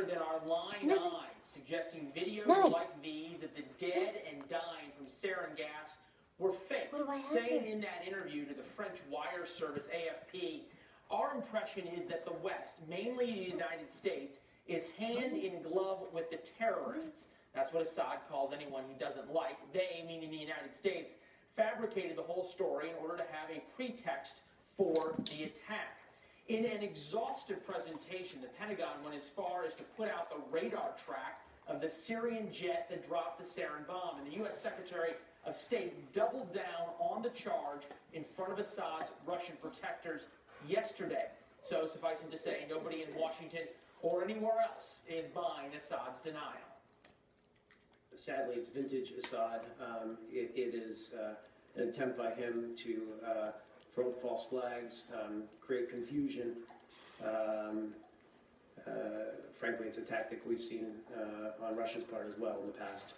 better than our lying eyes, suggesting videos like these of the dead and dying from sarin gas were fake, saying in that interview to the French wire service AFP, our impression is that the West, mainly the United States, is hand in glove with the terrorists. That's what Assad calls anyone he doesn't like. They, meaning the United States, fabricated the whole story in order to have a pretext for the attack. In an exhaustive presentation, the Pentagon went as far as to put out the radar track of the Syrian jet that dropped the sarin bomb, and the U.S. Secretary of State doubled down on the charge in front of Assad's Russian protectors yesterday. So suffice it to say, nobody in Washington or anywhere else is buying Assad's denial. Sadly, it's vintage Assad. It is an attempt by him to throw up false flags, create confusion. Frankly, it's a tactic we've seen on Russia's part as well in the past.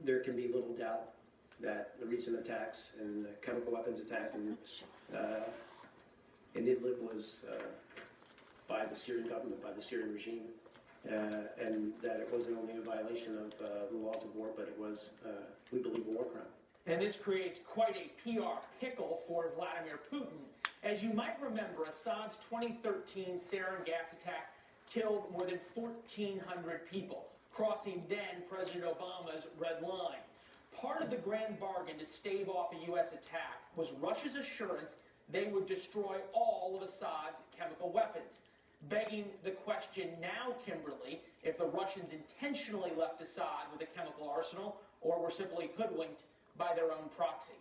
There can be little doubt that the recent attacks and the chemical weapons attack in Idlib was by the Syrian government, by the Syrian regime, and that it wasn't only a violation of the laws of war, but it was, we believe, a war crime. And this creates quite a PR pickle for Vladimir Putin. As you might remember, Assad's 2013 sarin gas attack killed more than 1,400 people, crossing then President Obama's red line. Part of the grand bargain to stave off a U.S. attack was Russia's assurance they would destroy all of Assad's chemical weapons. Begging the question now, Kimberly, if the Russians intentionally left Assad with a chemical arsenal or were simply hoodwinked by their own proxy.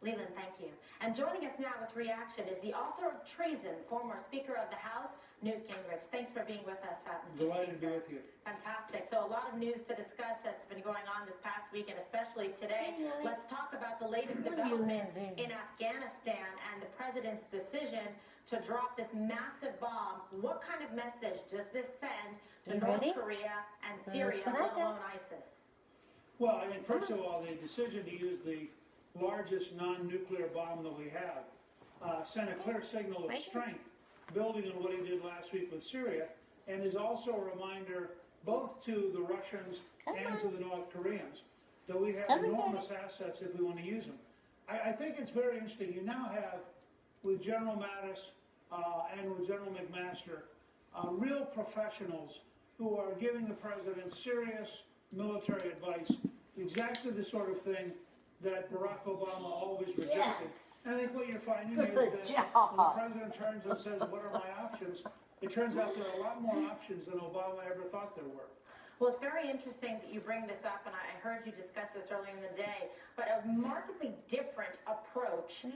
Leland, thank you. And joining us now with reaction is the author of Treason, former Speaker of the House, Newt Gingrich. Thanks for being with us, Mr. Delighted to be with you. Fantastic. So a lot of news to discuss that's been going on this past week, and especially today. Let's talk about the latest development in Afghanistan and the president's decision to drop this massive bomb. What kind of message does this send to North Korea and Syria, let alone ISIS? Well, I mean, first of all, the decision to use the largest non-nuclear bomb that we have sent a clear signal of strength, building on what he did last week with Syria, and is also a reminder both to the Russians and to the North Koreans that we have enormous assets if we want to use them. I think it's very interesting. You now have, with General Mattis and with General McMaster, real professionals who are giving the president serious military advice, exactly the sort of thing that Barack Obama always rejected. And I think what you're finding is that when the president turns and says, what are my options, it turns out there are a lot more options than Obama ever thought there were. Well, it's very interesting that you bring this up, and I heard you discuss this earlier in the day, but a markedly different approach to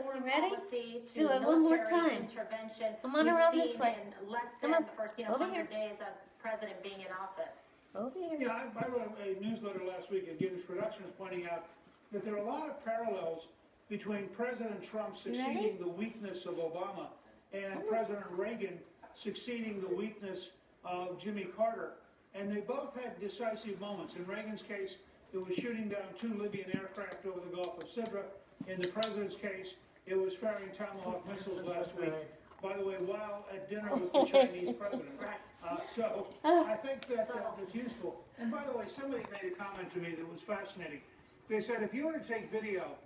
foreign policy, to military intervention. Come on around this way. In less than the first 100 days of the president being in office. Over here. Yeah, I wrote a newsletter last week at Gibbons Productions pointing out that there are a lot of parallels between President Trump succeeding the weakness of Obama and President Reagan succeeding the weakness of Jimmy Carter. And they both had decisive moments. In Reagan's case, it was shooting down 2 Libyan aircraft over the Gulf of Sidra. In the president's case, it was firing Tomahawk missiles last week. By the way, while at dinner with the Chinese president. So I think that that's useful. And by the way, somebody made a comment to me that was fascinating. They said, if you were to take video